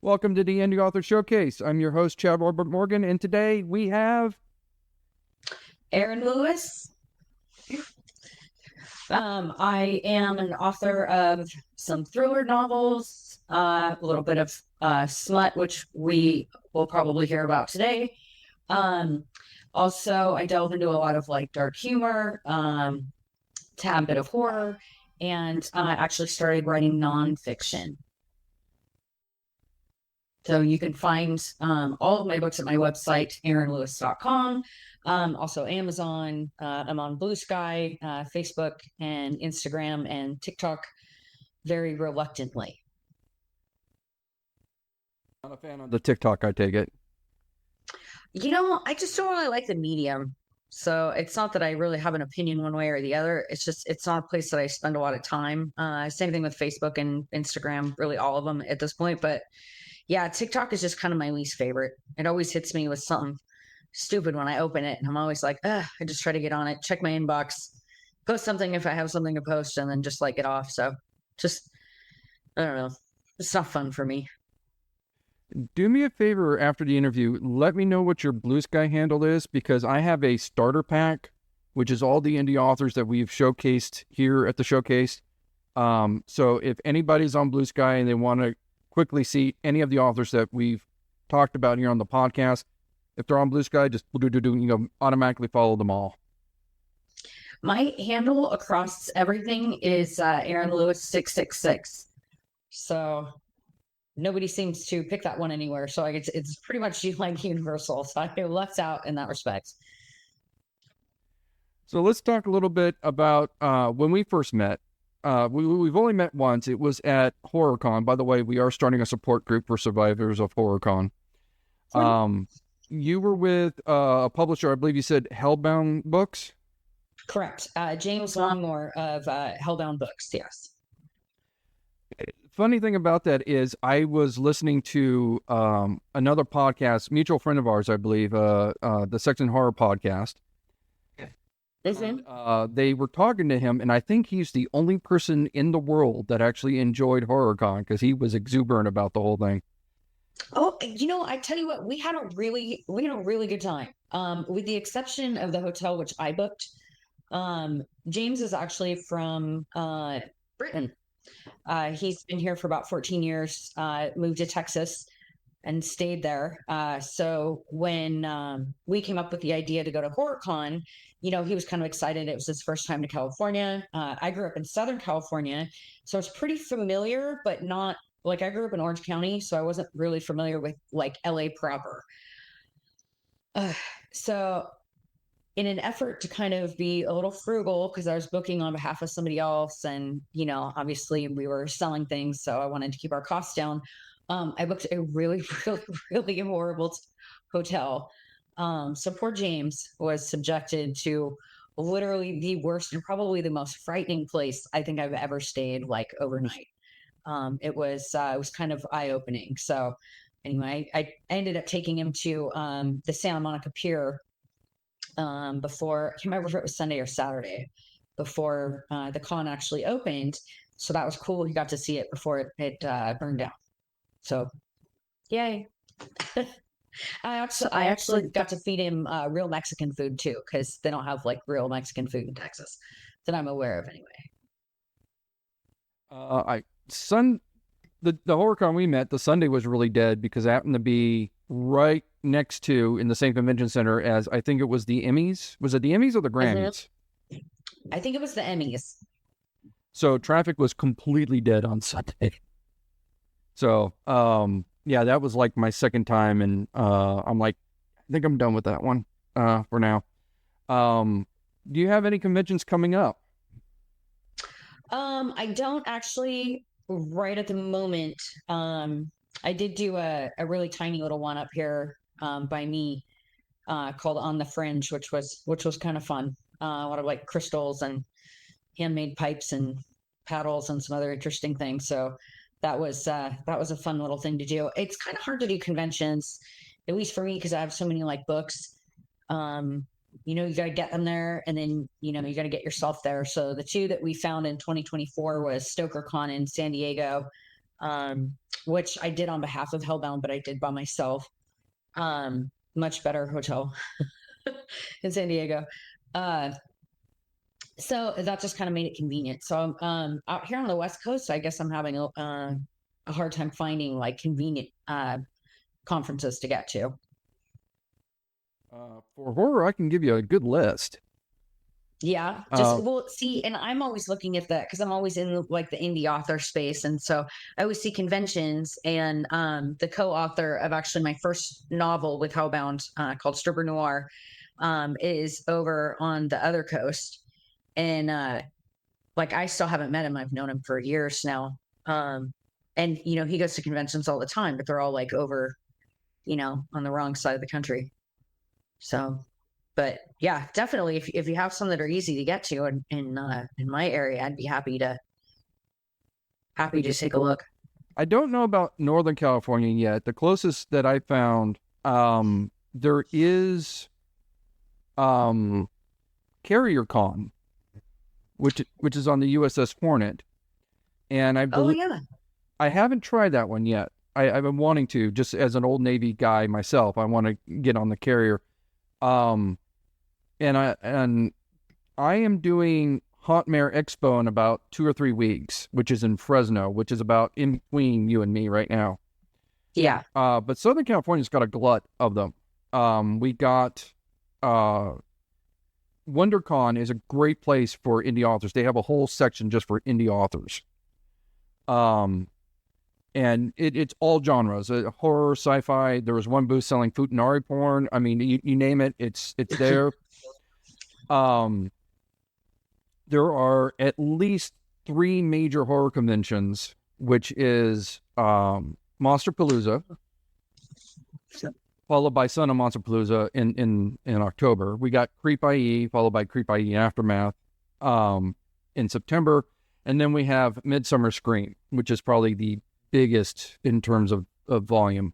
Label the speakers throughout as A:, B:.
A: Welcome to the Indie Author Showcase. I'm your host, Chad Robert Morgan, and today we have
B: Erin Louis. I am an author of some thriller novels, a little bit of smut, which we will probably hear about today. Also, I delve into a lot of like dark humor, tad bit of horror, and I actually started writing nonfiction. So you can find all of my books at my website, erinlouis.com. Also Amazon. I'm on Blue Sky, Facebook, and Instagram and TikTok very reluctantly.
A: not a fan of the TikTok, I take it.
B: I just don't really like the medium. So it's not that I really have an opinion one way or the other. It's just, it's not a place that I spend a lot of time. Same thing with Facebook and Instagram, really all of them at this point. But yeah, TikTok is just kind of my least favorite. It always hits me with something stupid when I open it. And I'm always like, I just try to get on it, check my inbox, post something if I have something to post, and then just like get off. So just, I don't know. It's not fun for me.
A: Do me a favor after the interview, let me know what your Blue Sky handle is, because I have a starter pack, which is all the indie authors that we've showcased here at the showcase. So if anybody's on Blue Sky and they want to quickly see any of the authors that we've talked about here on the podcast, if they're on Blue Sky, just automatically follow them all.
B: My handle across everything is Erin Louis 666. So nobody seems to pick that one anywhere. So it's pretty much like universal. So I feel left out in that respect.
A: So let's talk a little bit about when we first met. We've only met once. It was at HorrorCon. By the way, we are starting a support group for survivors of HorrorCon. You were with a publisher, I believe you said Hellbound Books?
B: Correct. James Longmore of Hellbound Books, yes.
A: Funny thing about that is I was listening to another podcast, mutual friend of ours, I believe, the Sex and Horror podcast. They were talking to him, and I think he's the only person in the world that actually enjoyed HorrorCon because he was exuberant about the whole thing.
B: Oh, I tell you what, we had a really good time. With the exception of the hotel which I booked. James is actually from Britain. He's been here for about 14 years, moved to Texas and stayed there. So when we came up with the idea to go to HorrorCon, he was kind of excited. It was his first time to California. I grew up in Southern California, so it's pretty familiar, but not like I grew up in Orange County, so I wasn't really familiar with like LA proper. So in an effort to kind of be a little frugal, because I was booking on behalf of somebody else, and obviously we were selling things, so I wanted to keep our costs down. I booked a really, really, really horrible hotel. So poor James was subjected to literally the worst and probably the most frightening place I think I've ever stayed, like overnight. It was kind of eye opening. So anyway, I ended up taking him to the Santa Monica Pier before. I can't remember if it was Sunday or Saturday before the con actually opened. So that was cool. He got to see it before it burned down. So, yay. I actually got to feed him real Mexican food too, because they don't have like real Mexican food in Texas that I'm aware of anyway.
A: The HorrorCon we met, the Sunday was really dead because it happened to be right next to, in the same convention center as, I think it was the Emmys. Was it the Emmys or the Grammys?
B: I think it was the Emmys.
A: So traffic was completely dead on Sunday. So, yeah, that was like my second time, and I'm like, I think I'm done with that one for now. Do you have any conventions coming up?
B: I don't actually right at the moment. I did do a really tiny little one up here by me called On the Fringe, which was kind of fun. A lot of like crystals and handmade pipes and paddles and some other interesting things. So that was a fun little thing to do. It's kind of hard to do conventions, at least for me, because I have so many like books. You got to get them there, and then you got to get yourself there. So the two that we found in 2024 was StokerCon in San Diego, which I did on behalf of Hellbound, but I did by myself. Much better hotel in San Diego. Uh, so that just kind of made it convenient. So out here on the West Coast, I guess I'm having a hard time finding like convenient conferences to get to.
A: For horror, I can give you a good list.
B: Yeah, just
A: Uh,
B: well, see, and I'm always looking at that because I'm always in like the indie author space, and so I always see conventions. And the co-author of actually my first novel with Hellbound, called Stripper Noir, is over on the other coast, and like I still haven't met him. I've known him for years now, and he goes to conventions all the time, but they're all like over, on the wrong side of the country. So, but yeah, definitely, if you have some that are easy to get to in my area, I'd be happy to take a look.
A: I don't know about Northern California yet. The closest that I found, there is Carrier Con, which is on the USS Hornet, and
B: Oh yeah.
A: I haven't tried that one yet. I've been wanting to, just as an old Navy guy myself. I want to get on the Carrier. Um, and I am doing Hot Mare Expo in about 2 or 3 weeks, which is in Fresno, which is about in between you and me right now.
B: Yeah.
A: But Southern California's got a glut of them. We got WonderCon is a great place for indie authors. They have a whole section just for indie authors. And it's all genres, horror, sci-fi. There was one booth selling Futanari porn. I mean, you name it, it's there. There are at least 3 major horror conventions, which is Monsterpalooza, followed by Son of Monsterpalooza in October. We got Creep IE, followed by Creep IE Aftermath in September. And then we have Midsummer Scream, which is probably the biggest in terms of volume.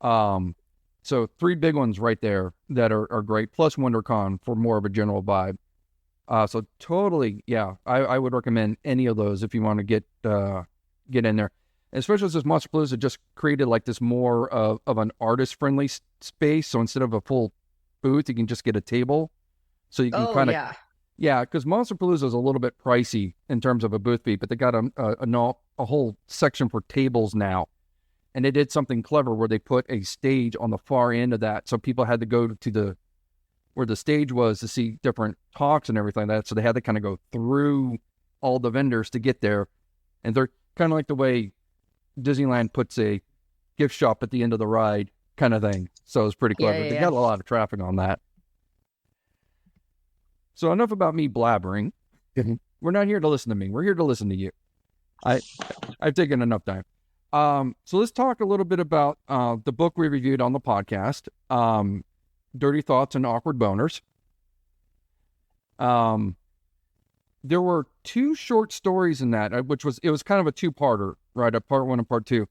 A: So 3 big ones right there that are great, plus WonderCon for more of a general vibe. So totally, yeah, I would recommend any of those if you want to get in there. Especially since Monsterpalooza just created like this more of an artist-friendly space. So instead of a full booth, you can just get a table. So you can
B: Oh
A: kind of,
B: yeah.
A: yeah, because Monsterpalooza is a little bit pricey in terms of a booth fee, but they got a whole section for tables now. And they did something clever where they put a stage on the far end of that. So people had to go to where the stage was to see different talks and everything like that. So they had to kind of go through all the vendors to get there. And they're kind of like the way Disneyland puts a gift shop at the end of the ride kind of thing. So it's pretty
B: Yeah,
A: clever.
B: yeah,
A: They
B: yeah.
A: got a lot of traffic on that. So enough about me blabbering. We're not here to listen to me. We're here to listen to you. I've taken enough time. So let's talk a little bit about the book we reviewed on the podcast, Dirty Thoughts and Awkward Boners. There were 2 short stories in that, it was kind of a 2-parter, right? A part 1 and part 2,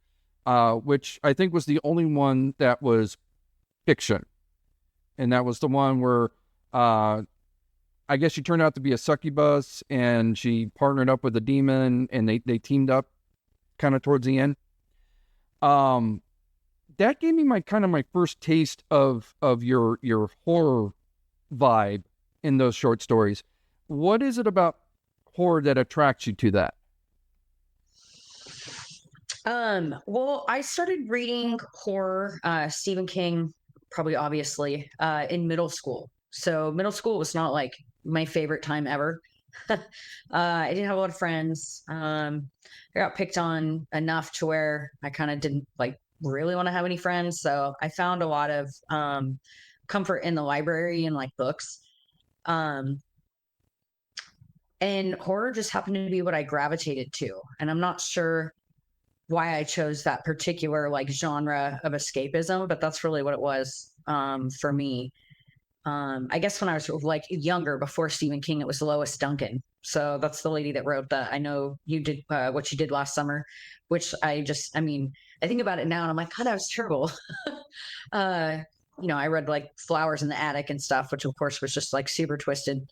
A: which I think was the only one that was fiction. And that was the one where I guess she turned out to be a succubus and she partnered up with a demon and they teamed up kind of towards the end. That gave me my first taste of your horror vibe in those short stories. What is it about horror that attracts you to that?
B: Well, I started reading horror, Stephen King, probably obviously, in middle school. So middle school was not like my favorite time ever. I didn't have a lot of friends. I got picked on enough to where I kind of didn't like really want to have any friends. So I found a lot of comfort in the library and like books. Um, and horror just happened to be what I gravitated to. And I'm not sure why I chose that particular like genre of escapism, but that's really what it was for me. I guess when I was like younger, before Stephen King, it was Lois Duncan. So that's the lady that wrote the I Know You Did What You Did Last Summer, which I mean, I think about it now and I'm like, God, that was terrible. uh, I read like Flowers in the Attic and stuff, which of course was just like super twisted,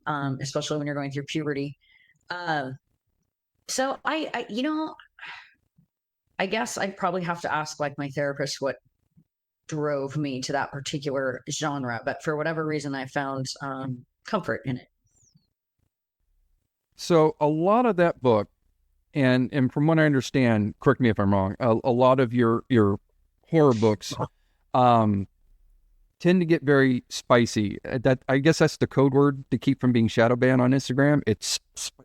B: especially when you're going through puberty. Uh, so I I guess I'd probably have to ask like my therapist what drove me to that particular genre, but for whatever reason, I found comfort in it.
A: So a lot of that book, and from what I understand, correct me if I'm wrong, a lot of your horror books um, tend to get very spicy. That, I guess that's the code word to keep from being shadow banned on Instagram.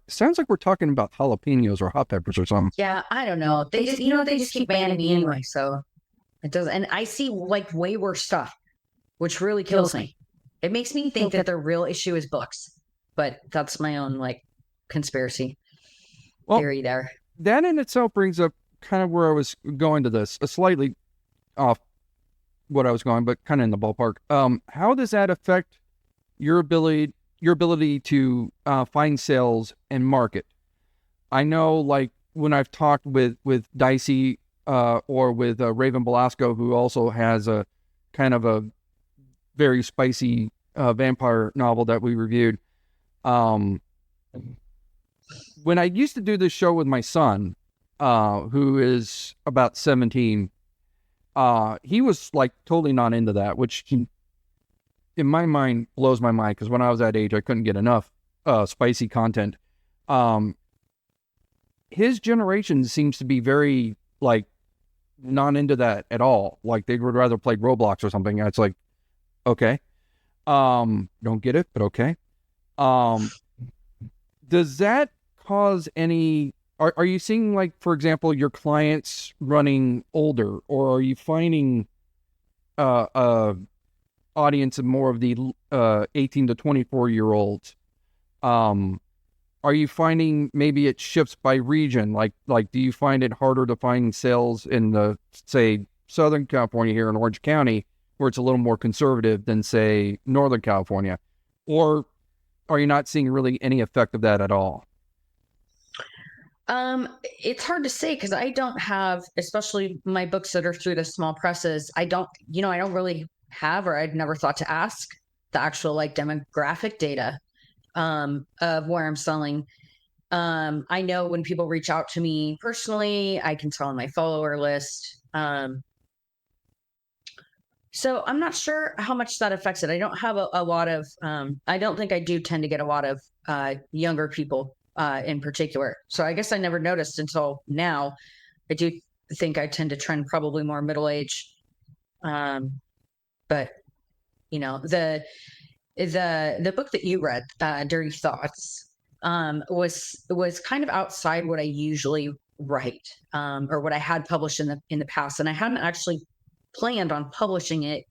A: Sounds like we're talking about jalapenos or hot peppers or something.
B: Yeah, I don't know. They just, they just keep banning me anyway. So it does. And I see like way worse stuff, which really kills me. It makes me think that the real issue is books, but that's my own like conspiracy theory there.
A: That in itself brings up kind of where I was going to this, a slightly off what I was going, but kind of in the ballpark. How does that affect your ability to find sales and market? I know, like when I've talked with Dicey or with Raven Velasco, who also has a kind of a very spicy vampire novel that we reviewed. When I used to do this show with my son, who is about 17, he was like totally not into that, which in my mind blows my mind, because when I was that age, I couldn't get enough spicy content. His generation seems to be very like not into that at all. Like they would rather play Roblox or something. And it's like, okay, don't get it, but okay. Does that cause any? Are you seeing, like, for example, your clients running older, or are you finding audience of more of the 18 to 24-year-olds? Are you finding maybe it shifts by region? Like do you find it harder to find sales in the, say, Southern California here in Orange County, where it's a little more conservative than, say, Northern California? Or are you not seeing really any effect of that at all?
B: It's hard to say because I don't have, especially my books that are through the small presses, I don't really have, or I'd never thought to ask the actual like demographic data of where I'm selling. I know when people reach out to me personally, I can tell on my follower list. So I'm not sure how much that affects it. I don't have a lot of, I don't think I do tend to get a lot of younger people in particular. So I guess I never noticed until now. I do think I tend to trend probably more middle age. But the book that you read, Dirty Thoughts, was kind of outside what I usually write, or what I had published in the past, and I hadn't actually planned on publishing it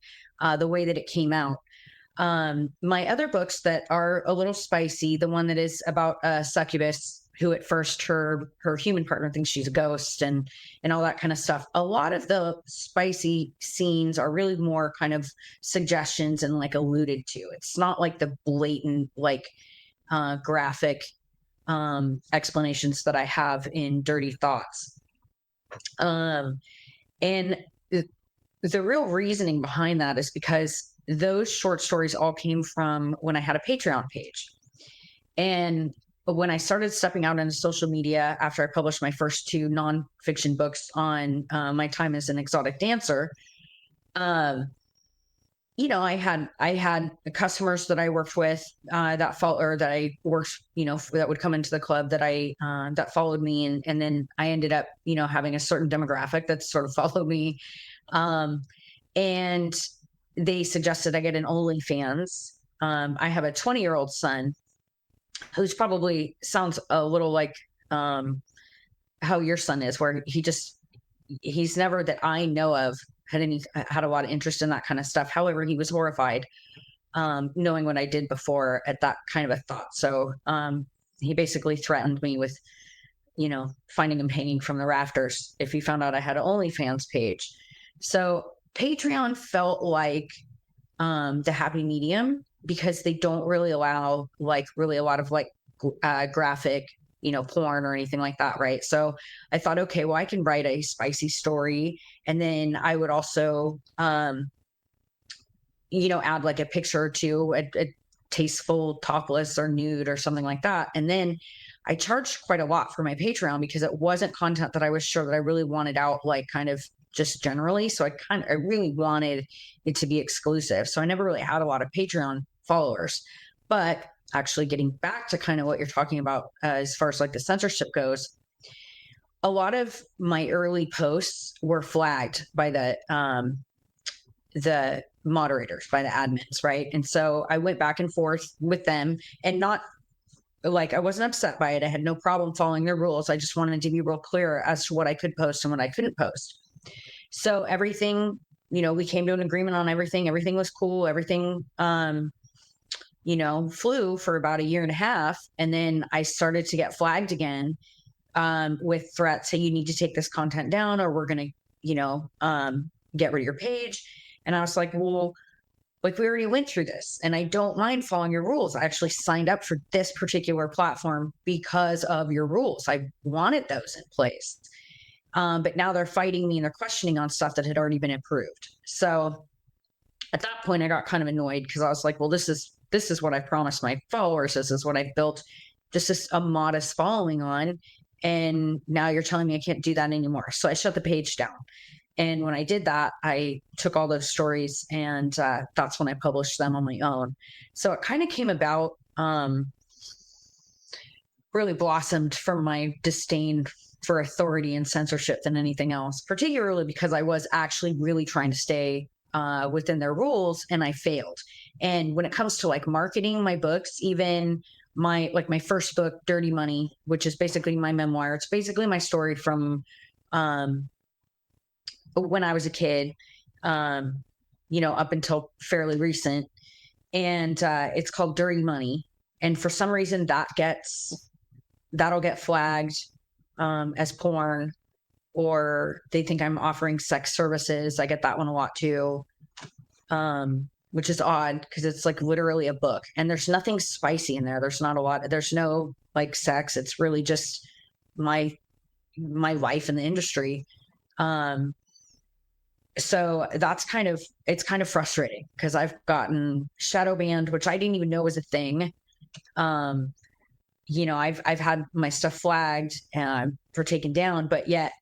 B: the way that it came out. My other books that are a little spicy, the one that is about a succubus who at first her human partner thinks she's a ghost and all that kind of stuff. A lot of the spicy scenes are really more kind of suggestions and like alluded to. It's not like the blatant like graphic explanations that I have in Dirty Thoughts. And the real reasoning behind that is because those short stories all came from when I had a Patreon page. And when I started stepping out into social media after I published my first two nonfiction books on my time as an exotic dancer, I had customers that I worked with that I worked, that would come into the club that that followed me, and then I ended up, having a certain demographic that sort of followed me, and they suggested I get an OnlyFans. I have a 20-year-old son who's probably sounds a little like how your son is, where he's never that I know of had a lot of interest in that kind of stuff. However, he was horrified knowing what I did before at that kind of a thought. So he basically threatened me with, finding him hanging from the rafters if he found out I had an OnlyFans page. So Patreon felt like the happy medium, because they don't really allow like really a lot of like graphic, porn or anything like that, right? So I thought, okay, well, I can write a spicy story, and then I would also add like a picture or two, tasteful, topless or nude or something like that. And then I charged quite a lot for my Patreon because it wasn't content that I was sure that I really wanted out, like kind of just generally. So I really wanted it to be exclusive. So I never really had a lot of Patreon followers. But actually getting back to kind of what you're talking about as far as like the censorship goes, a lot of my early posts were flagged by the moderators, by the admins, right? And so I went back and forth with them, and not like I wasn't upset by it. I had no problem following their rules. I just wanted to be real clear as to what I could post and what I couldn't post. So everything, we came to an agreement on everything. Everything was cool. Everything, flew for about a year and a half. And then I started to get flagged again with threats. Hey, you need to take this content down, or we're going to, get rid of your page. And I was like, well, like we already went through this, and I don't mind following your rules. I actually signed up for this particular platform because of your rules. I wanted those in place. But now they're fighting me and they're questioning on stuff that had already been approved. So at that point, I got kind of annoyed because I was like, well, this is what I promised my followers. This is what I've built just a modest following on. And now you're telling me I can't do that anymore. So I shut the page down. And when I did that, I took all those stories, and that's when I published them on my own. So it kind of came about, really blossomed from my disdain for authority and censorship than anything else, particularly because I was actually really trying to stay within their rules, and I failed. And when it comes to like marketing my books, even my first book, Dirty Money, which is basically my memoir, it's basically my story from when I was a kid, up until fairly recent. And it's called Dirty Money. And for some reason that'll get flagged as porn, or they think I'm offering sex services. I get that one a lot too, which is odd because it's like literally a book, and there's nothing spicy in there. There's no like sex. It's really just my life in the industry. So it's kind of frustrating because I've gotten shadow banned, which I didn't even know was a thing. I've had my stuff flagged for taken down, but yet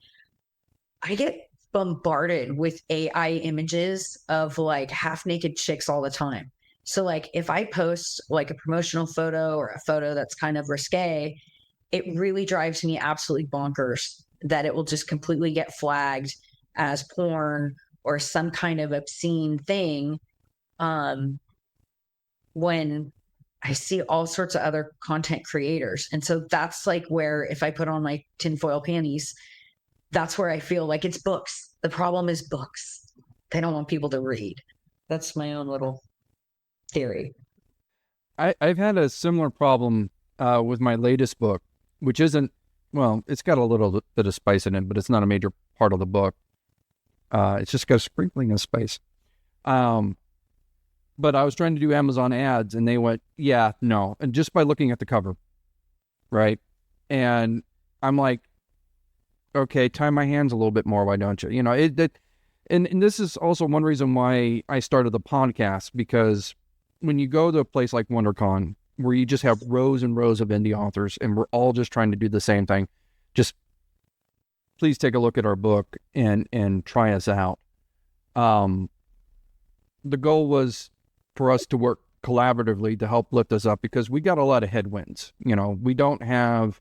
B: I get bombarded with AI images of like half naked chicks all the time. So like if I post like a promotional photo or a photo that's kind of risque, it really drives me absolutely bonkers that it will just completely get flagged as porn or some kind of obscene thing, when I see all sorts of other content creators. And so that's like where, if I put on my tinfoil panties, that's where I feel like it's books. The problem is books. They don't want people to read. That's my own little theory.
A: I've had a similar problem with my latest book, which isn't, well, it's got a little bit of spice in it, but it's not a major part of the book. It's just got a sprinkling of spice. But I was trying to do Amazon ads, and they went, yeah, no. And just by looking at the cover, right? And I'm like, okay, tie my hands a little bit more. Why don't you? And this is also one reason why I started the podcast, because when you go to a place like WonderCon, where you just have rows and rows of indie authors, and we're all just trying to do the same thing, just please take a look at our book and try us out. The goal was for us to work collaboratively to help lift us up, because we got a lot of headwinds. We don't have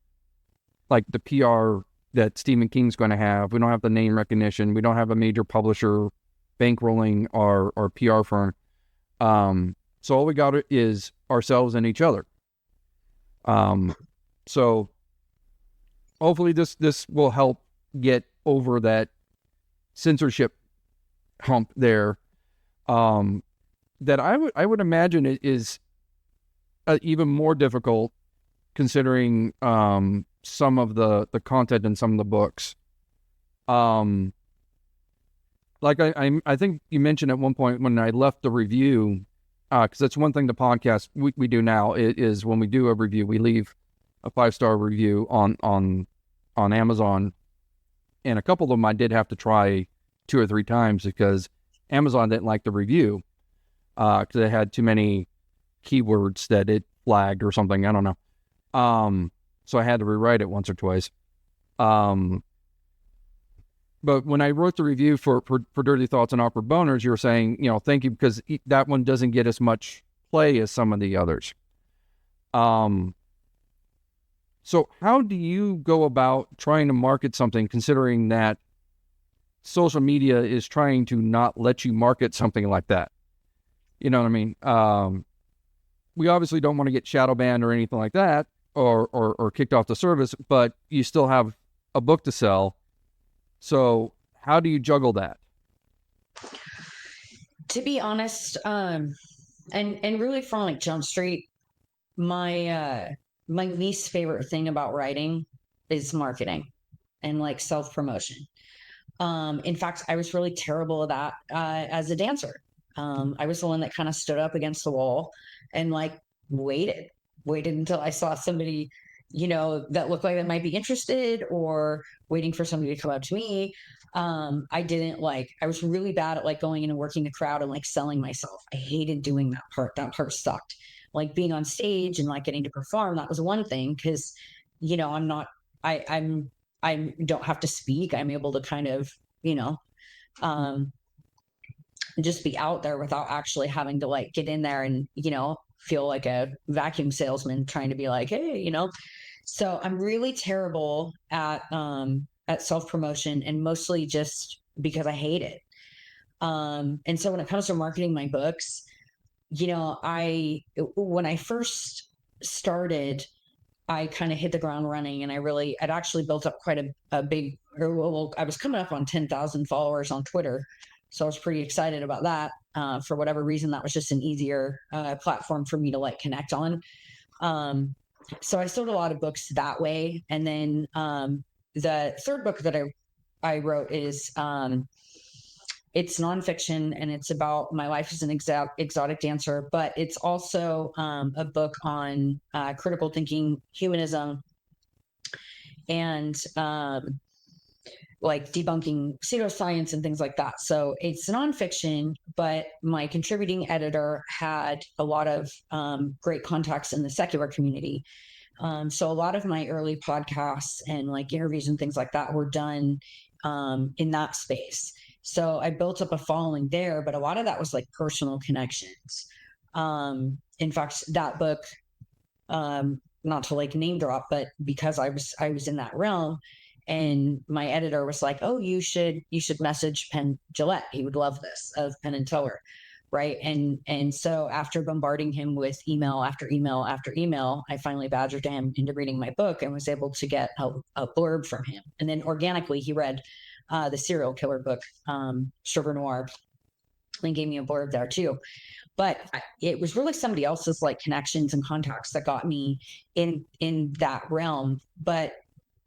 A: like the PR that Stephen King's going to have. We don't have the name recognition. We don't have a major publisher bankrolling our PR firm. So all we got is ourselves and each other. So hopefully this will help get over that censorship hump there. That I would imagine it is even more difficult, considering some of the content in some of the books. Like I think you mentioned at one point when I left the review, because that's one thing the podcast we do now is when we do a review, we leave a 5-star review on Amazon, and a couple of them I did have to try 2 or 3 times because Amazon didn't like the review, because it had too many keywords that it flagged or something. I don't know. So I had to rewrite it once or twice. But when I wrote the review for Dirty Thoughts and Awkward Boners, you were saying, thank you, because that one doesn't get as much play as some of the others. So how do you go about trying to market something, considering that social media is trying to not let you market something like that? You know what I mean? We obviously don't want to get shadow banned or anything like that, or kicked off the service, but you still have a book to sell. So how do you juggle that?
B: To be honest, and really from like Jump Street, my least favorite thing about writing is marketing and like self-promotion. In fact, I was really terrible at that as a dancer. I was the one that kind of stood up against the wall and like waited until I saw somebody, that looked like they might be interested, or waiting for somebody to come up to me. I was really bad at like going in and working the crowd and like selling myself. I hated doing that part. That part sucked. Like being on stage and like getting to perform, that was one thing, because, I'm not, I don't have to speak. I'm able to kind of, um, just be out there without actually having to like get in there and, feel like a vacuum salesman trying to be like, hey, So I'm really terrible at self-promotion, and mostly just because I hate it. And so when it comes to marketing my books, when I first started, I kind of hit the ground running, and I'd actually built up quite a big, I was coming up on 10,000 followers on Twitter. So I was pretty excited about that. For whatever reason, that was just an easier platform for me to like connect on. So I sold a lot of books that way. And then the third book that I wrote is, it's nonfiction, and it's about my life as an exotic dancer, but it's also a book on critical thinking, humanism, and like debunking pseudoscience and things like that. So it's nonfiction, but my contributing editor had a lot of great contacts in the secular community. So a lot of my early podcasts and like interviews and things like that were done in that space. So I built up a following there, but a lot of that was like personal connections. In fact, that book, not to like name drop, but because I was in that realm, and my editor was like, "Oh, you should message Penn Jillette. He would love this, of Penn and Teller." Right. And so after bombarding him with email after email after email, I finally badgered him into reading my book and was able to get a blurb from him. And then organically he read the serial killer book, Stripper Noir, and gave me a blurb there too. But it was really somebody else's like connections and contacts that got me in that realm. But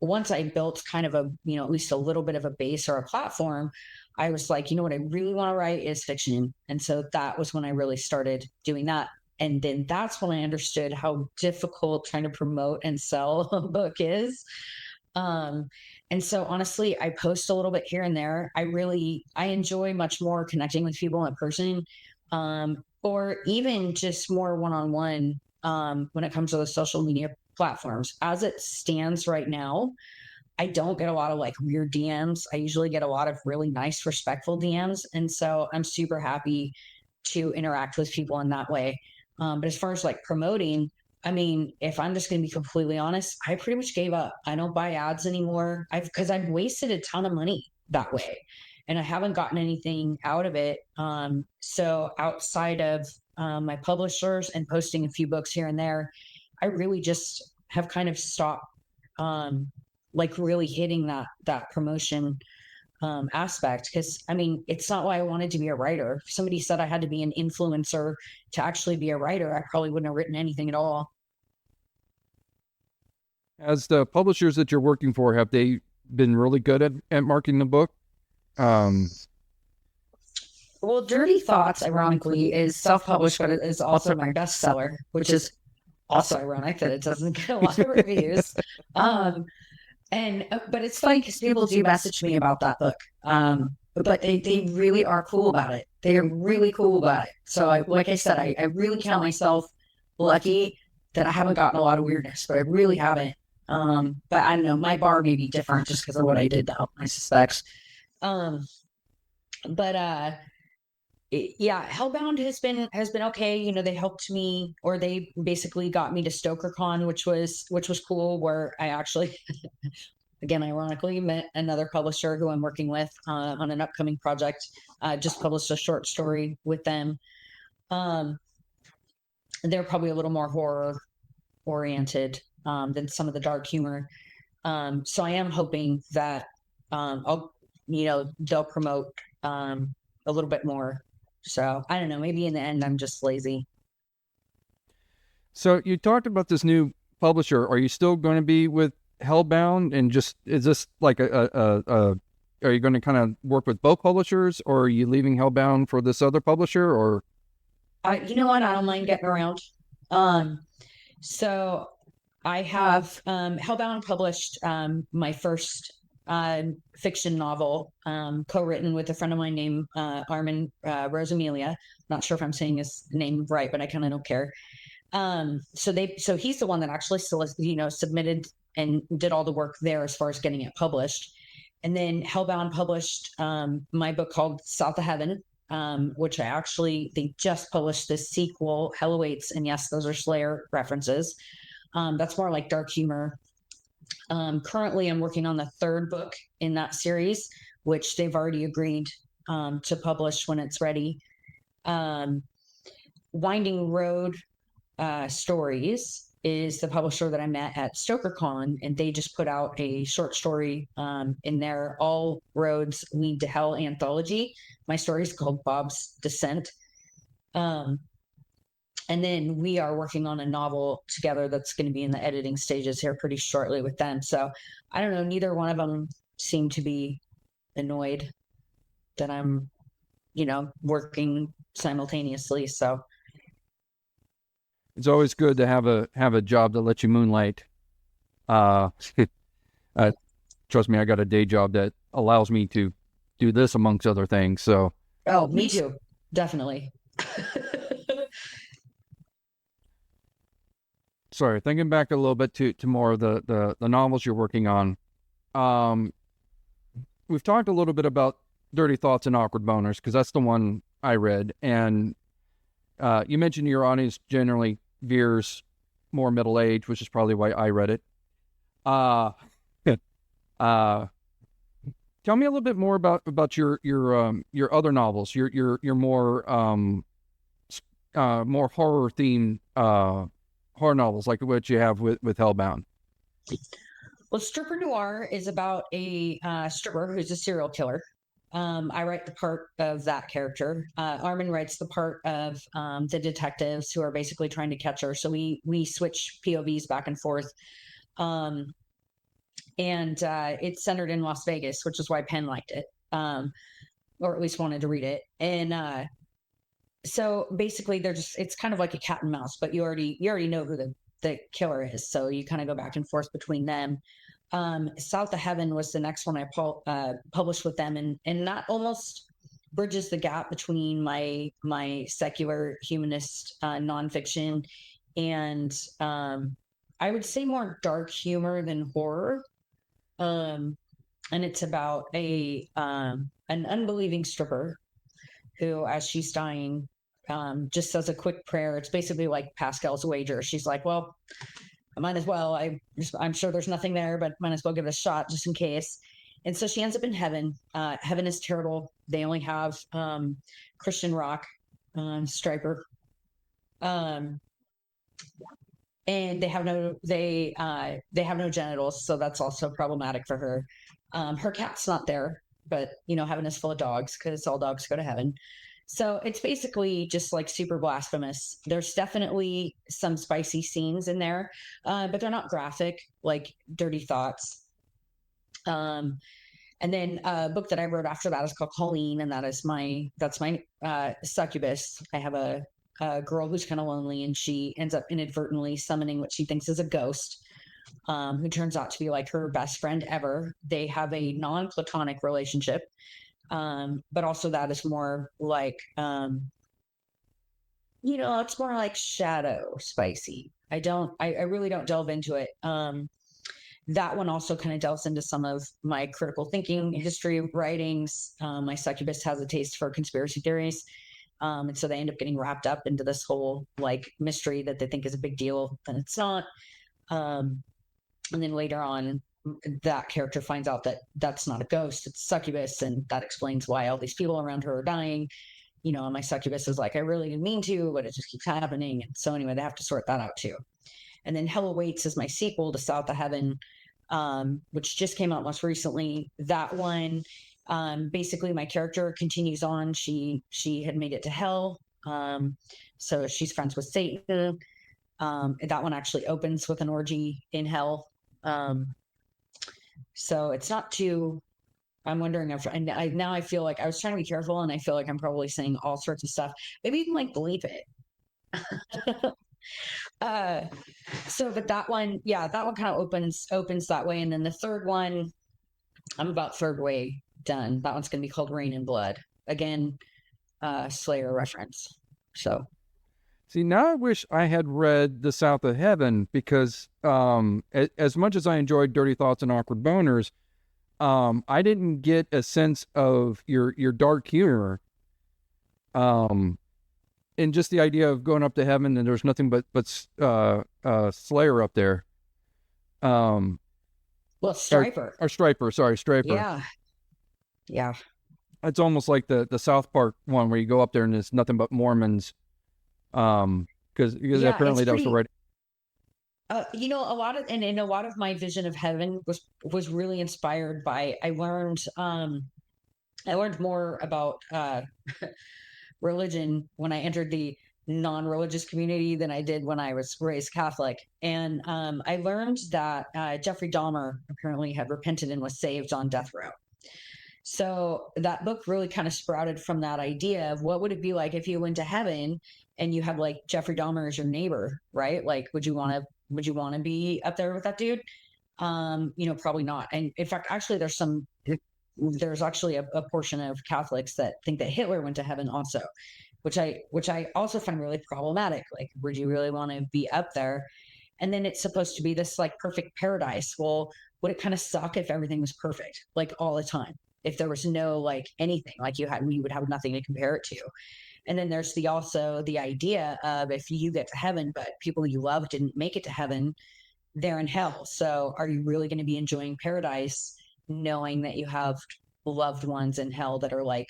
B: once I built kind of a, at least a little bit of a base or a platform, I was like, what I really want to write is fiction. And so that was when I really started doing that. And then that's when I understood how difficult trying to promote and sell a book is. And so honestly, I post a little bit here and there. I enjoy much more connecting with people in person, or even just more one-on-one when it comes to the social media platforms. As it stands right now, I don't get a lot of like weird DMs. I usually get a lot of really nice, respectful DMs. And so I'm super happy to interact with people in that way. But as far as like promoting, I mean, if I'm just going to be completely honest, I pretty much gave up. I don't buy ads anymore. Because I've wasted a ton of money that way, and I haven't gotten anything out of it. So outside of my publishers and posting a few books here and there, I really just have kind of stopped like really hitting that promotion aspect. Because I mean, it's not why I wanted to be a writer. If somebody said I had to be an influencer to actually be a writer, I probably wouldn't have written anything at all.
A: As the publishers that you're working for, have they been really good at marketing the book?
B: Well, Dirty Thoughts, ironically, is self-published, but it is also my bestseller, which is also ironic that it doesn't get a lot of reviews. But it's funny because people do message me about that book. But they really are cool about it. They are really cool about it. So like I said, I really count myself lucky that I haven't gotten a lot of weirdness, but I really haven't. But I don't know, my bar may be different just because of what I did though, I suspect. Um, but yeah, Hellbound has been okay. You know, they helped me, or they basically got me to StokerCon, which was cool. Where I actually, again, ironically, met another publisher who I'm working with on an upcoming project. Just published a short story with them. Um, they're probably a little more horror oriented than some of the dark humor. So I am hoping that I'll, they'll promote a little bit more. So I don't know. Maybe in the end, I'm just lazy.
A: So you talked about this new publisher. Are you still going to be with Hellbound? And just is this like a are you going to kind of work with both publishers, or are you leaving Hellbound for this other publisher? Or
B: You know what? I don't mind getting around. Um, so I have Hellbound published my first fiction novel, co-written with a friend of mine named Armin Rosamilia. Not sure if I'm saying his name right, but I kind of don't care. So he's the one that actually submitted and did all the work there as far as getting it published. And then Hellbound published my book called South of Heaven, which they just published this sequel, Hell Awaits, and yes, those are Slayer references. That's more like dark humor. Currently, I'm working on the third book in that series, which they've already agreed to publish when it's ready. Um, Winding Road Stories is the publisher that I met at StokerCon, and they just put out a short story in their All Roads Lead to Hell anthology. My story is called Bob's Descent. Um, and then we are working on a novel together that's going to be in the editing stages here pretty shortly with them. So I don't know, neither one of them seem to be annoyed that I'm, working simultaneously. So
A: it's always good to have a job that lets you moonlight. Uh, uh, Trust me, I got a day job that allows me to do this amongst other things. So,
B: oh, me too, definitely.
A: sorry, thinking back a little bit to more of the novels you're working on. Um, we've talked a little bit about Dirty Thoughts and Awkward Boners because that's the one I read, and you mentioned your audience generally veers more middle age, which is probably why I read it. Uh, uh, Tell me a little bit more about your other novels, your more horror themed horror novels like what you have with Hellbound.
B: Well, Stripper Noir is about a stripper who's a serial killer. I write the part of that character. Armin writes the part of the detectives who are basically trying to catch her. So we switch POVs back and forth. Um, and it's centered in Las Vegas, which is why Penn liked it, or at least wanted to read it. And so basically, it's kind of like a cat and mouse, but you already know who the killer is, so you kind of go back and forth between them. South of Heaven was the next one I published with them, and that almost bridges the gap between my secular humanist nonfiction and I would say more dark humor than horror. Um, and it's about an unbelieving stripper who, as she's dying, just says a quick prayer. It's basically like Pascal's wager. She's like, "Well, I might as well. I'm sure there's nothing there, but might as well give it a shot just in case." And so she ends up in heaven. Heaven is terrible. They only have Christian rock, Striper, um, and they have no genitals, so that's also problematic for her. Her cat's not there, but heaven is full of dogs because all dogs go to heaven. So it's basically just like super blasphemous. There's definitely some spicy scenes in there, but they're not graphic like Dirty Thoughts. Um, and then a book that I wrote after that is called Colleen, and that's my succubus. I have a girl who's kind of lonely, and she ends up inadvertently summoning what she thinks is a ghost, who turns out to be like her best friend ever. They have a non-platonic relationship, but also that is more like it's more like shadow spicy. I really don't delve into it. That one also kind of delves into some of my critical thinking history writings. My succubus has a taste for conspiracy theories. And so they end up getting wrapped up into this whole like mystery that they think is a big deal, and it's not. Um, and then later on, that character finds out that that's not a ghost, it's succubus, and that explains why all these people around her are dying. And my succubus is like, I really didn't mean to, but it just keeps happening. And so anyway, they have to sort that out too. And then Hell Awaits is my sequel to South of Heaven, which just came out most recently. That one, basically, my character continues on. She had made it to hell, so she's friends with Satan. That one actually opens with an orgy in hell. So it's not too. I'm wondering if, and now I feel like I was trying to be careful, and I feel like I'm probably saying all sorts of stuff. Maybe you can like bleep it. uh, but that one, yeah, that one kind of opens that way, and then the third one, I'm about third way done. That one's going to be called Rain and Blood. Again, Slayer reference. So
A: See, now I wish I had read The South of Heaven because as much as I enjoyed Dirty Thoughts and Awkward Boners, I didn't get a sense of your dark humor. And just the idea of going up to heaven and there's nothing but Slayer up there.
B: Well, Striper.
A: Or Striper, sorry, Striper.
B: Yeah. Yeah.
A: It's almost like the South Park one where you go up there and it's nothing but Mormons. Because
B: Yeah,
A: apparently that was the right.
B: a lot of my vision of heaven was really inspired by, I learned more about religion when I entered the non-religious community than I did when I was raised Catholic. And I learned that Jeffrey Dahmer apparently had repented and was saved on death row. So that book really kind of sprouted from that idea of what would it be like if you went to heaven and you had like Jeffrey Dahmer as your neighbor, right? Like, would you want to be up there with that dude? Probably not. And in fact, actually, there's actually a portion of Catholics that think that Hitler went to heaven also, which I also find really problematic. Like, would you really want to be up there? And then it's supposed to be this like perfect paradise. Well, would it kind of suck if everything was perfect, like all the time? If there was no like anything, like you would have nothing to compare it to. And then there's also the idea of if you get to heaven, but people you love didn't make it to heaven, they're in hell. So are you really going to be enjoying paradise knowing that you have loved ones in hell that are like,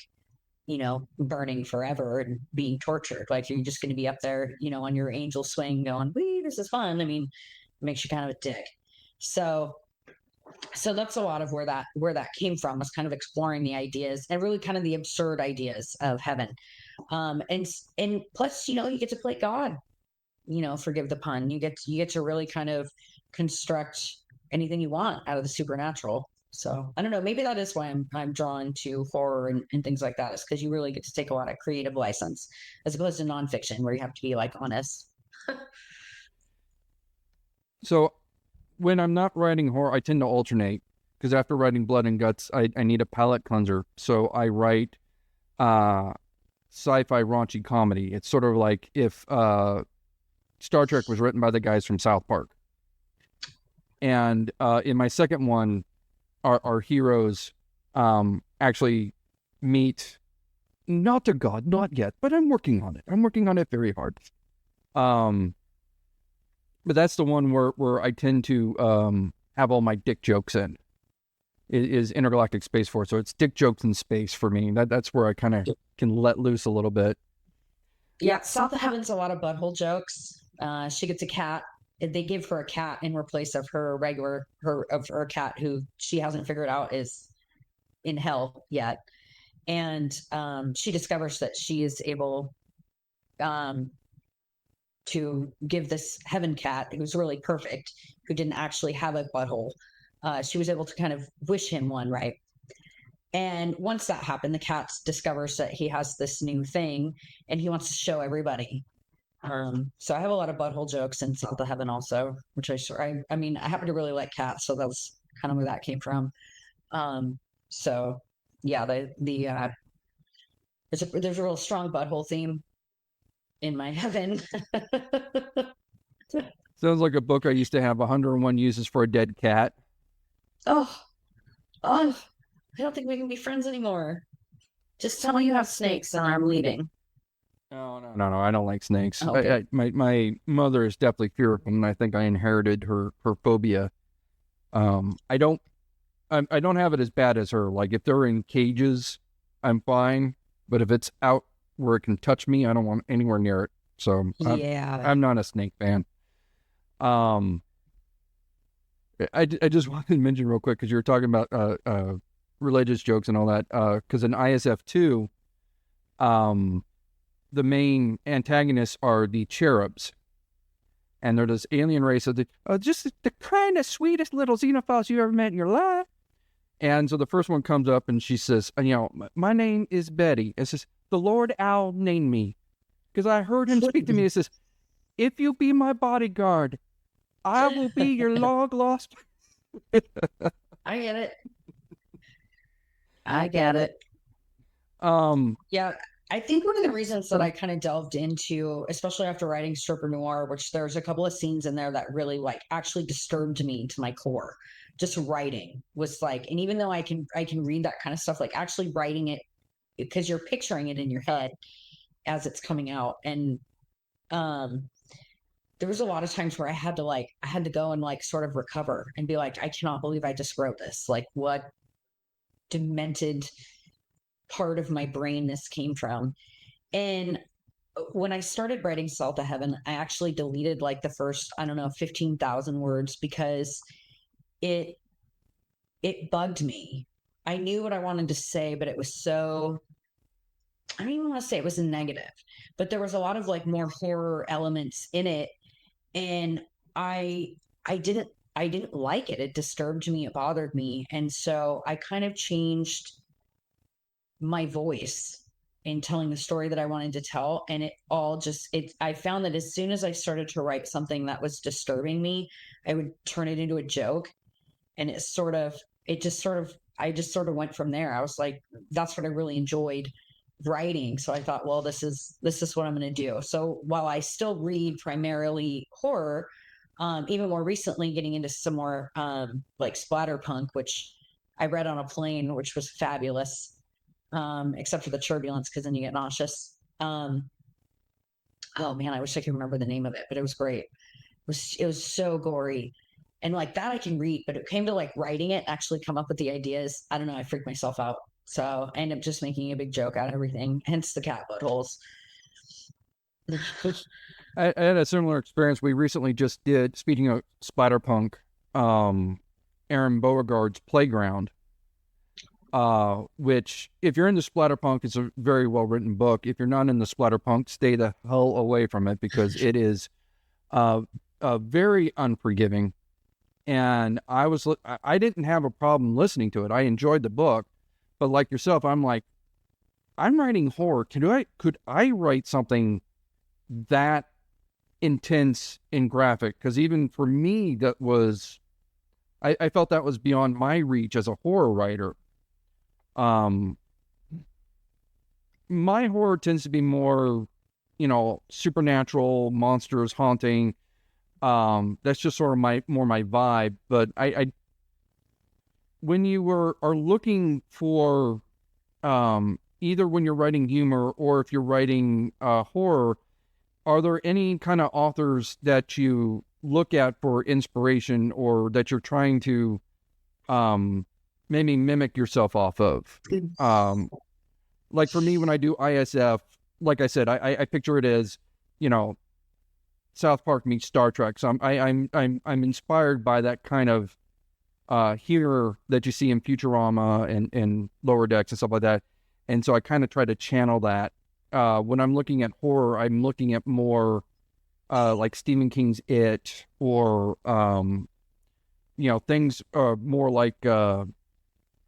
B: burning forever and being tortured? Like, you're just going to be up there, on your angel swing going, wee, this is fun. I mean, it makes you kind of a dick. So that's a lot of where that came from, was kind of exploring the ideas and really kind of the absurd ideas of heaven. And plus, you get to play God, forgive the pun. You get to really kind of construct anything you want out of the supernatural. So I don't know, maybe that is why I'm drawn to horror and things like that, is because you really get to take a lot of creative license as opposed to nonfiction where you have to be like honest.
A: So when I'm not writing horror, I tend to alternate because after writing Blood and Guts, I need a palate cleanser. So I write sci-fi raunchy comedy. It's sort of like if Star Trek was written by the guys from South Park. And in my second one, our heroes actually meet not to God, not yet, but I'm working on it. I'm working on it very hard. But that's the one where I tend to have all my dick jokes in. It is Intergalactic Space Force, so it's dick jokes in space for me. That's where I kind of can let loose a little bit.
B: Yeah, South of Heaven's a lot of butthole jokes. She gets a cat. They give her a cat in replace of her her cat who she hasn't figured out is in hell yet. And she discovers that she is able to give this heaven cat, who's really perfect, who didn't actually have a butthole. She was able to kind of wish him one, right? And once that happened, the cat discovers that he has this new thing and he wants to show everybody. So I have a lot of butthole jokes in South of Heaven also, which I mean, I happen to really like cats, so that was kind of where that came from. So yeah, there's a real strong butthole theme in my heaven.
A: Sounds like a book I used to have, 101 Uses for a Dead Cat.
B: Oh, oh, I don't think we can be friends anymore. Just tell me you have snakes and I'm leaving.
A: No, I don't like snakes.
B: Oh, good.
A: My mother is definitely fearful, and I think I inherited her phobia. I don't have it as bad as her. Like if they're in cages, I'm fine, but if it's out where it can touch me, I don't want anywhere near it. So
B: Yeah.
A: I'm not a snake fan. Um, I just wanted to mention real quick because you were talking about religious jokes and all that. Because in ISF2, the main antagonists are the cherubs, and they're this alien race of just the kind of sweetest little xenophiles you ever met in your life. And so the first one comes up and she says, my name is Betty. It says, the Lord Owl named me because I heard him speak to me. It says, if you be my bodyguard, I will be your long lost.
B: I get it. I get it. Yeah, I think one of the reasons that I kind of delved into, especially after writing Stripper Noir, which there's a couple of scenes in there that really like actually disturbed me to my core. Just writing was like, and even though I can read that kind of stuff, like actually writing it because you're picturing it in your head as it's coming out. And um there was a lot of times where I had to go and like sort of recover and be like, I cannot believe I just wrote this. Like what demented part of my brain this came from. And when I started writing Salt to Heaven, I actually deleted like the first, I don't know, 15,000 words because it it bugged me. I knew what I wanted to say, but it was so, I don't even want to say it was a negative, but there was a lot of like more horror elements in it. And I I didn't I didn't like it. It disturbed me, it bothered me. And so I kind of changed my voice in telling the story that I wanted to tell. And I found that as soon as I started to write something that was disturbing me, I would turn it into a joke. And I just sort of went from there. I was like, that's what I really enjoyed writing. So I thought, well, this is what I'm going to do. So while I still read primarily horror, even more recently getting into some more like splatterpunk, which I read on a plane, which was fabulous, except for the turbulence because then you get nauseous. Oh man, I wish I could remember the name of it, but it was great. It was so gory. And like that I can read, but it came to like writing it, actually come up with the ideas. I don't know, I freaked myself out. So I ended up just making a big joke out of everything, hence the cat buttholes.
A: I had a similar experience. We recently just did, speaking of splatterpunk, Aaron Beauregard's Playground, which, if you're into splatterpunk, it's a very well written book. If you're not into splatterpunk, stay the hell away from it because it is very unforgiving. And I didn't have a problem listening to it. I enjoyed the book, but like yourself, I'm like, I'm writing horror. Could I write something that intense and graphic? Because even for me, I felt that was beyond my reach as a horror writer. My horror tends to be more, supernatural, monsters, haunting. That's just sort of my vibe. But when you are looking for, either when you're writing humor or if you're writing horror, are there any kind of authors that you look at for inspiration or that you're trying to maybe mimic yourself off of? Like for me, when I do ISF, like I said, I picture it as, South Park meets Star Trek. So I'm inspired by that kind of humor that you see in Futurama and Lower Decks and stuff like that. And so I kind of try to channel that. When I'm looking at horror, I'm looking at more like Stephen King's It, or things more like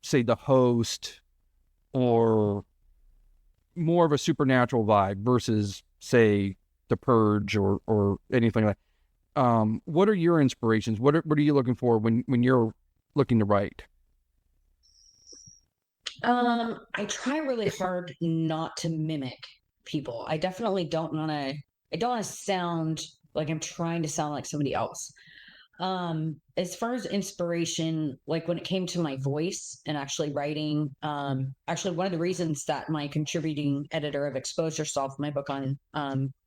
A: say The Host, or more of a supernatural vibe versus say The Purge or anything like that. What are your inspirations? What are you looking for when you're looking to write?
B: I try really hard not to mimic people. I definitely don't want to, I don't want to sound like I'm trying to sound like somebody else. As far as inspiration, like when it came to my voice and actually writing, actually one of the reasons that my contributing editor of Expose Yourself, my book on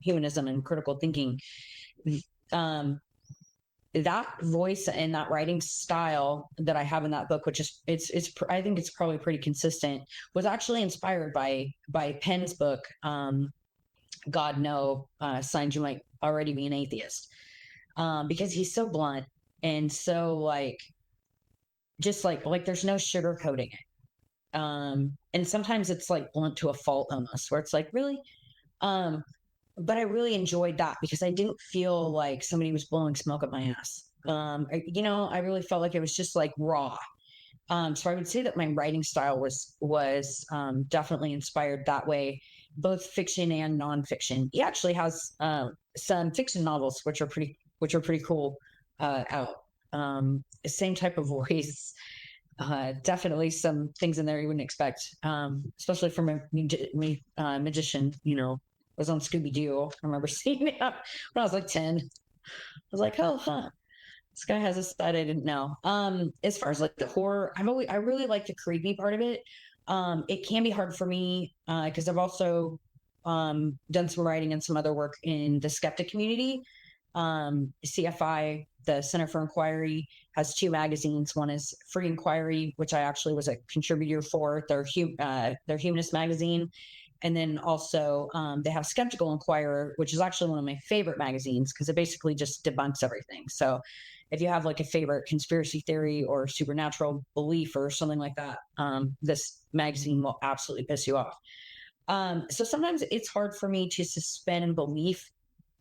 B: humanism and critical thinking, um, that voice and that writing style that I have in that book, which is I think it's probably pretty consistent, was actually inspired by Penn's book, God No, Signs You Might Already Be an Atheist, because he's so blunt and so like just like there's no sugarcoating it. And sometimes it's like blunt to a fault almost, where it's like really, um, but I really enjoyed that because I didn't feel like somebody was blowing smoke up my ass. I really felt like it was just like raw. So I would say that my writing style was definitely inspired that way, both fiction and nonfiction. He actually has some fiction novels which are pretty cool out. Same type of voice. Definitely some things in there you wouldn't expect, especially from a magician. Was on Scooby Doo. I remember seeing it when I was like 10. I was like, oh, huh, this guy has a side I didn't know. As far as like the horror, I really like the creepy part of it. It can be hard for me because I've also done some writing and some other work in the skeptic community. CFI, the Center for Inquiry, has two magazines. One is Free Inquiry, which I actually was a contributor for their humanist magazine, and then also they have Skeptical Inquirer, which is actually one of my favorite magazines because it basically just debunks everything. So if you have like a favorite conspiracy theory or supernatural belief or something like that, this magazine will absolutely piss you off. So sometimes it's hard for me to suspend belief,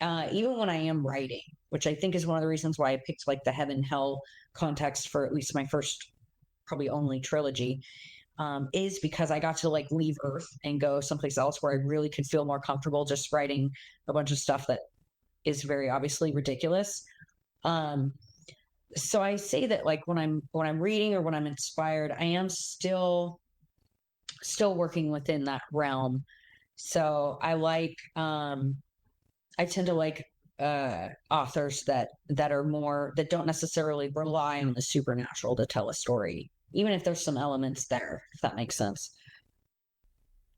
B: even when I am writing, which I think is one of the reasons why I picked like the heaven hell context for at least my first, probably only trilogy, is because I got to like leave Earth and go someplace else where I really could feel more comfortable just writing a bunch of stuff that is very obviously ridiculous. Um, so I say that like when I'm reading or when I'm inspired, I am still working within that realm. So I tend to like authors that are more that don't necessarily rely on the supernatural to tell a story, even if there's some elements there, if that makes sense.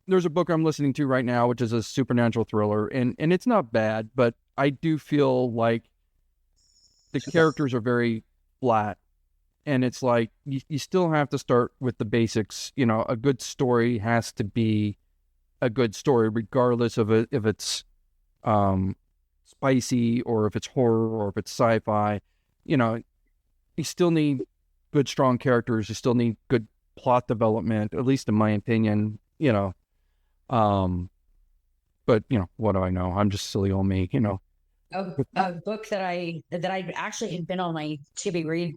A: There's a book I'm listening to right now, which is a supernatural thriller, and it's not bad, but I do feel like the characters are very flat. And it's like you still have to start with the basics. A good story has to be a good story, regardless of it, if it's spicy or if it's horror or if it's sci-fi. You know, you still need good, strong characters. You still need good plot development, at least in my opinion. Um, but what do I know? I'm just silly old me.
B: A book that I actually had been on my to be read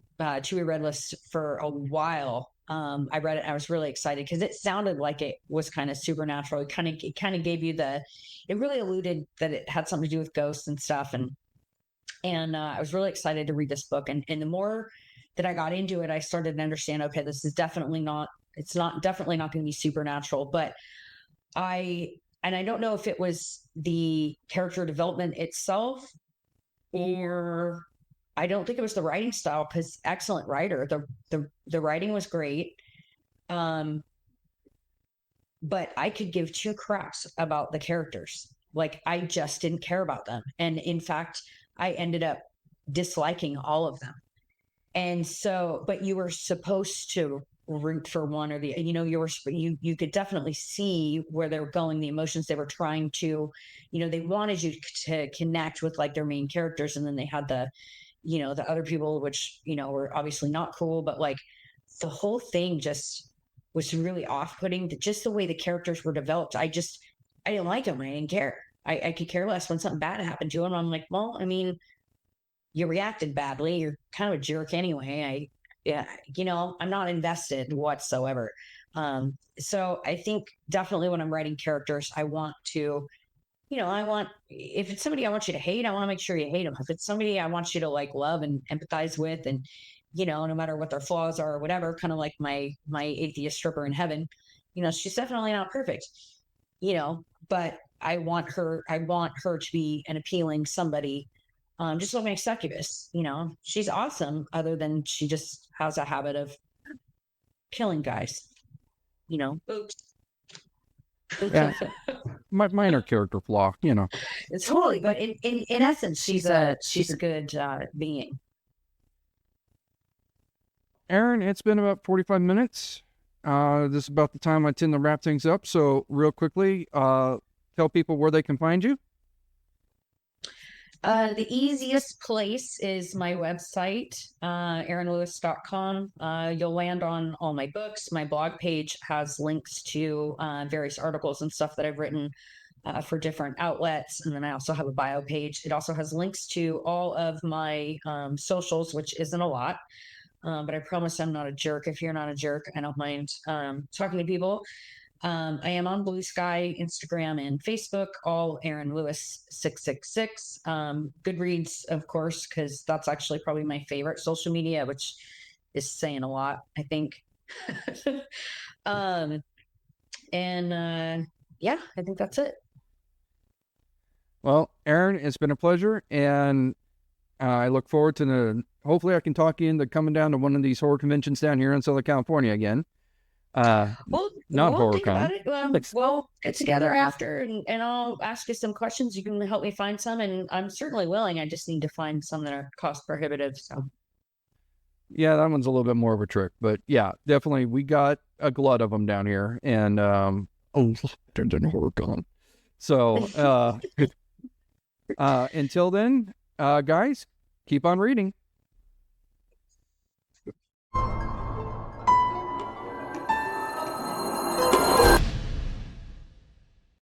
B: list for a while. I read it. I was really excited because it sounded like it was kind of supernatural. It kind of gave you it really alluded that it had something to do with ghosts and stuff. And I was really excited to read this book. And the more that I got into it, I started to understand, okay, this is definitely not going to be supernatural, but I and I don't know if it was the character development itself, or I don't think it was the writing style, because excellent writer. The writing was great. Um, but I could give two craps about the characters. Like I just didn't care about them. And in fact, I ended up disliking all of them. And so, but you were supposed to root for one or the, you could definitely see where they were going, the emotions they were trying to, they wanted you to connect with like their main characters. And then they had the other people, which, were obviously not cool, but like the whole thing just was really off putting. Just the way the characters were developed. I didn't like them. I didn't care. I could care less when something bad happened to them. I'm like, well, I mean, you reacted badly. You're kind of a jerk anyway. Yeah, I'm not invested whatsoever. So I think definitely when I'm writing characters, I want to, if it's somebody I want you to hate, I want to make sure you hate them. If it's somebody I want you to like love and empathize with, and, no matter what their flaws are or whatever, kind of like my atheist stripper in heaven, she's definitely not perfect, but I want her to be an appealing somebody, just like my succubus. She's awesome, other than she just has a habit of killing guys. Oops.
A: Yeah, minor character flaw,
B: It's totally, but in essence, she's a good being.
A: Erin, it's been about 45 minutes. This is about the time I tend to wrap things up. So real quickly, tell people where they can find you.
B: The easiest place is my website, erinlouis.com. You'll land on all my books. My blog page has links to various articles and stuff that I've written for different outlets. And then I also have a bio page. It also has links to all of my socials, which isn't a lot. But I promise I'm not a jerk. If you're not a jerk, I don't mind talking to people. I am on Blue Sky, Instagram, and Facebook, all Erin Louis 666. Goodreads, of course, because that's actually probably my favorite social media, which is saying a lot, I think. Yeah, I think that's it.
A: Well, Erin, it's been a pleasure, and I look forward to hopefully I can talk you into coming down to one of these horror conventions down here in Southern California again. Not
B: we'll think about
A: HorrorCon.
B: it. We'll get together after, and I'll ask you some questions. You can help me find some, and I'm certainly willing. I just need to find some that are cost prohibitive. So,
A: yeah, that one's a little bit more of a trick, but yeah, definitely we got a glut of them down here, and better than HorrorCon. So until then, guys, keep on reading.